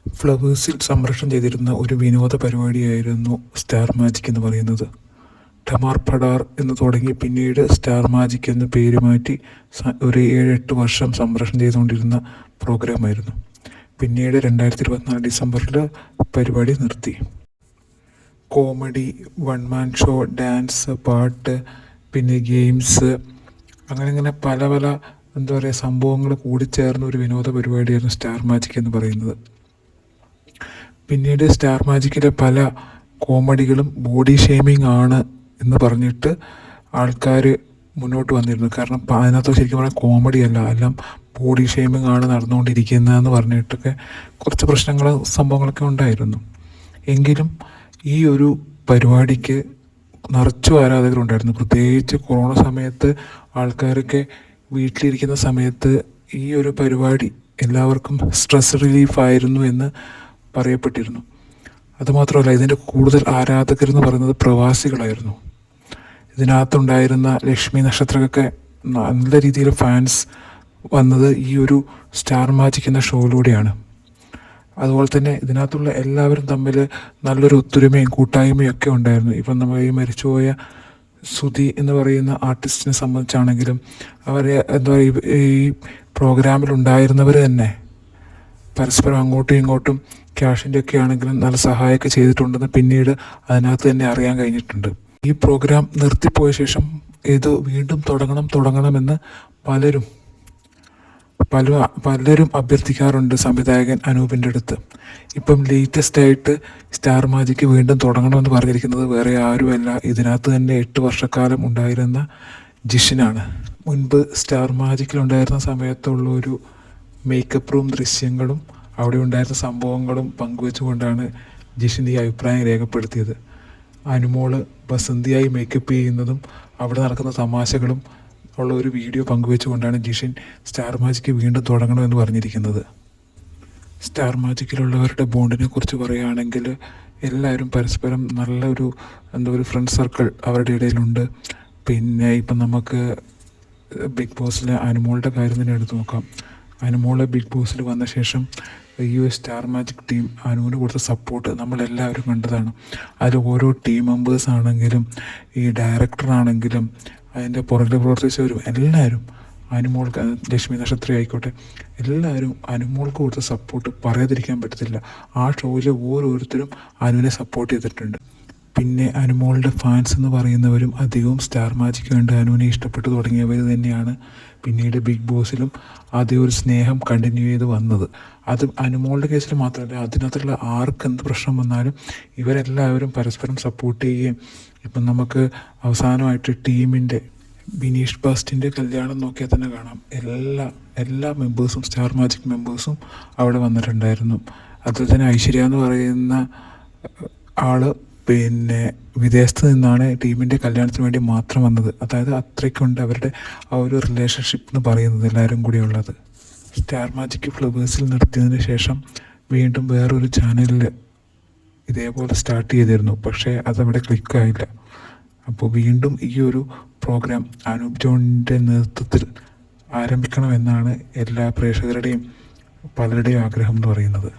ഫ്ലവേഴ്സിൽ സംപ്രേഷണം ചെയ്തിരുന്ന ഒരു വിനോദ പരിപാടിയായിരുന്നു സ്റ്റാർ മാജിക് എന്ന് പറയുന്നത്. ഠമാർ പടാർ എന്ന് തുടങ്ങി പിന്നീട് സ്റ്റാർ മാജിക് എന്ന് പേര് മാറ്റി ഒരു 7-8 വർഷം സംപ്രേഷണം ചെയ്തുകൊണ്ടിരുന്ന പ്രോഗ്രാമായിരുന്നു. പിന്നീട് 2024 ഡിസംബറിൽ പരിപാടി നിർത്തി. Comedy, one man show, dance, പാട്ട്, പിന്നെ ഗെയിംസ്, അങ്ങനെ പല പല സംഭവങ്ങൾ കൂടിച്ചേർന്ന ഒരു വിനോദ പരിപാടിയായിരുന്നു സ്റ്റാർ മാജിക് എന്ന് പറയുന്നത്. പിന്നീട് സ്റ്റാർ മാജിക്കിലെ പല കോമഡികളും ബോഡി ഷെയ്മിങ് ആണ് എന്ന് പറഞ്ഞിട്ട് ആൾക്കാർ മുന്നോട്ട് വന്നിരുന്നു. കാരണം അതിനകത്ത് ശരിക്കും പറഞ്ഞാൽ കോമഡി അല്ല, എല്ലാം ബോഡി ഷെയ്മിങ് ആണ് നടന്നുകൊണ്ടിരിക്കുന്നതെന്ന് പറഞ്ഞിട്ടൊക്കെ കുറച്ച് പ്രശ്നങ്ങളും സംഭവങ്ങളൊക്കെ ഉണ്ടായിരുന്നു. എങ്കിലും ഈ ഒരു പരിപാടിക്ക് നിറച്ചു ആരാധകരുണ്ടായിരുന്നു. പ്രത്യേകിച്ച് കൊറോണ സമയത്ത് ആൾക്കാരൊക്കെ വീട്ടിലിരിക്കുന്ന സമയത്ത് ഈ ഒരു പരിപാടി എല്ലാവർക്കും സ്ട്രെസ് റിലീഫായിരുന്നു എന്ന് പറയപ്പെട്ടിരുന്നു. അതുമാത്രമല്ല, ഇതിൻ്റെ കൂടുതൽ ആരാധകരെന്ന് പറയുന്നത് പ്രവാസികളായിരുന്നു. ഇതിനകത്തുണ്ടായിരുന്ന ലക്ഷ്മി നക്ഷത്രമൊക്കെ നല്ല രീതിയിൽ ഫാൻസ് വന്നത് ഈ ഒരു സ്റ്റാർ മാജിക് എന്ന ഷോയിലൂടെയാണ്. അതുപോലെ തന്നെ ഇതിനകത്തുള്ള എല്ലാവരും തമ്മിൽ നല്ലൊരു ഒത്തൊരുമയും കൂട്ടായ്മയും ഒക്കെ ഉണ്ടായിരുന്നു. ഇപ്പം നമ്മൾ ഈ മരിച്ചുപോയ സുധി എന്ന് പറയുന്ന ആർട്ടിസ്റ്റിനെ സംബന്ധിച്ചാണെങ്കിലും അവരെ ഈ പ്രോഗ്രാമിലുണ്ടായിരുന്നവർ തന്നെ പരസ്പരം അങ്ങോട്ടും ഇങ്ങോട്ടും ക്യാഷിൻ്റെ ഒക്കെ ആണെങ്കിലും നല്ല സഹായമൊക്കെ ചെയ്തിട്ടുണ്ടെന്ന് പിന്നീട് അതിനകത്ത് തന്നെ അറിയാൻ കഴിഞ്ഞിട്ടുണ്ട്. ഈ പ്രോഗ്രാം നിർത്തിപ്പോയ ശേഷം ഇത് വീണ്ടും തുടങ്ങണമെന്ന് പലരും അഭ്യർത്ഥിക്കാറുണ്ട് സംവിധായകൻ അനൂപിൻ്റെ അടുത്ത്. ഇപ്പം ലേറ്റസ്റ്റ് ആയിട്ട് സ്റ്റാർ മാജിക് വീണ്ടും തുടങ്ങണമെന്ന് പറഞ്ഞിരിക്കുന്നത് വേറെ ആരുമല്ല, ഇതിനകത്ത് തന്നെ 8 വർഷക്കാലം ഉണ്ടായിരുന്ന ജിഷിനാണ്. മുൻപ് സ്റ്റാർ മാജിക്കിലുണ്ടായിരുന്ന സമയത്തുള്ള ഒരു മേക്കപ്പ് റൂം ദൃശ്യങ്ങളും അവിടെ ഉണ്ടായിരുന്ന സംഭവങ്ങളും പങ്കുവെച്ചുകൊണ്ടാണ് ജിഷിൻ ഈ അഭിപ്രായം രേഖപ്പെടുത്തിയത്. അനുമോള് ബസന്തിയായി മേക്കപ്പ് ചെയ്യുന്നതും അവിടെ നടക്കുന്ന തമാശകളും ഉള്ള ഒരു വീഡിയോ പങ്കുവെച്ചുകൊണ്ടാണ് ജിഷിൻ സ്റ്റാർ മാജിക് വീണ്ടും തുടങ്ങണമെന്ന് പറഞ്ഞിരിക്കുന്നത്. സ്റ്റാർ മാജിക്കിലുള്ളവരുടെ ബോണ്ടിനെ കുറിച്ച് പറയുകയാണെങ്കിൽ എല്ലാവരും പരസ്പരം നല്ലൊരു ഫ്രണ്ട് സർക്കിൾ അവരുടെ ഇടയിലുണ്ട്. പിന്നെ ഇപ്പം നമുക്ക് ബിഗ് ബോസിലെ അനുമോളുടെ കാര്യം തന്നെ എടുത്ത് നോക്കാം. അനുമോളെ ബിഗ് ബോസിൽ വന്ന ശേഷം ഈ സ്റ്റാർ മാജിക് ടീം അനുവിന് കൊടുത്ത സപ്പോർട്ട് നമ്മളെല്ലാവരും കണ്ടതാണ്. അതിൽ ഓരോ ടീം മെമ്പേഴ്സ് ആണെങ്കിലും ഈ ഡയറക്ടറാണെങ്കിലും അതിൻ്റെ പുറകിൽ പ്രവർത്തിച്ചവരും എല്ലാവരും അനുമോൾക്ക്, ലക്ഷ്മി നക്ഷത്ര ആയിക്കോട്ടെ, എല്ലാവരും അനുമോൾക്ക് കൊടുത്ത സപ്പോർട്ട് പറയാതിരിക്കാൻ പറ്റത്തില്ല. ആ ഷോയിലെ ഓരോരുത്തരും അനുവിനെ സപ്പോർട്ട് ചെയ്തിട്ടുണ്ട്. പിന്നെ അനുമോളുടെ ഫാൻസ് എന്ന് പറയുന്നവരും അധികവും സ്റ്റാർ മാജിക് കണ്ട് അനുവിനെ ഇഷ്ടപ്പെട്ടു തുടങ്ങിയവർ തന്നെയാണ് പിന്നീട് ബിഗ് ബോസിലും അതേ ഒരു സ്നേഹം കണ്ടിന്യൂ ചെയ്ത് വന്നത്. അത് അനുമോളുടെ കേസിൽ മാത്രമല്ല, അതിനകത്തുള്ള ആർക്കെന്ത് പ്രശ്നം വന്നാലും ഇവരെല്ലാവരും പരസ്പരം സപ്പോർട്ട് ചെയ്യുകയും ഇപ്പം നമുക്ക് അവസാനമായിട്ട് ടീമിൻ്റെ ബിനീഷ് ബാസ്റ്റിൻ്റെ കല്യാണം നോക്കിയാൽ തന്നെ കാണാം, എല്ലാ മെമ്പേഴ്സും സ്റ്റാർ മാജിക് മെമ്പേഴ്സും അവിടെ വന്നിട്ടുണ്ടായിരുന്നു. അതുപോലെ തന്നെ ഐശ്വര്യ എന്ന് പറയുന്ന ആൾ പിന്നെ വിദേശത്ത് നിന്നാണ് ടീമിൻ്റെ കല്യാണത്തിന് വേണ്ടി മാത്രം വന്നത്. അതായത് അത്രയ്ക്കുണ്ട് അവരുടെ ആ ഒരു റിലേഷൻഷിപ്പ് എന്ന് പറയുന്നത് എല്ലാവരും കൂടി ഉള്ളത്. സ്റ്റാർ മാജിക് ഫ്ലവേഴ്സിൽ നിർത്തിയതിന് ശേഷം വീണ്ടും വേറൊരു ചാനലിൽ ഇതേപോലെ സ്റ്റാർട്ട് ചെയ്തിരുന്നു. പക്ഷേ അതവിടെ ക്ലിക്കായില്ല. അപ്പോൾ വീണ്ടും ഈ ഒരു പ്രോഗ്രാം അനൂപ് ജോണിൻ്റെ നേതൃത്വത്തിൽ ആരംഭിക്കണമെന്നാണ് എല്ലാ പ്രേക്ഷകരുടെയും പലരുടെയും ആഗ്രഹം എന്ന് പറയുന്നത്.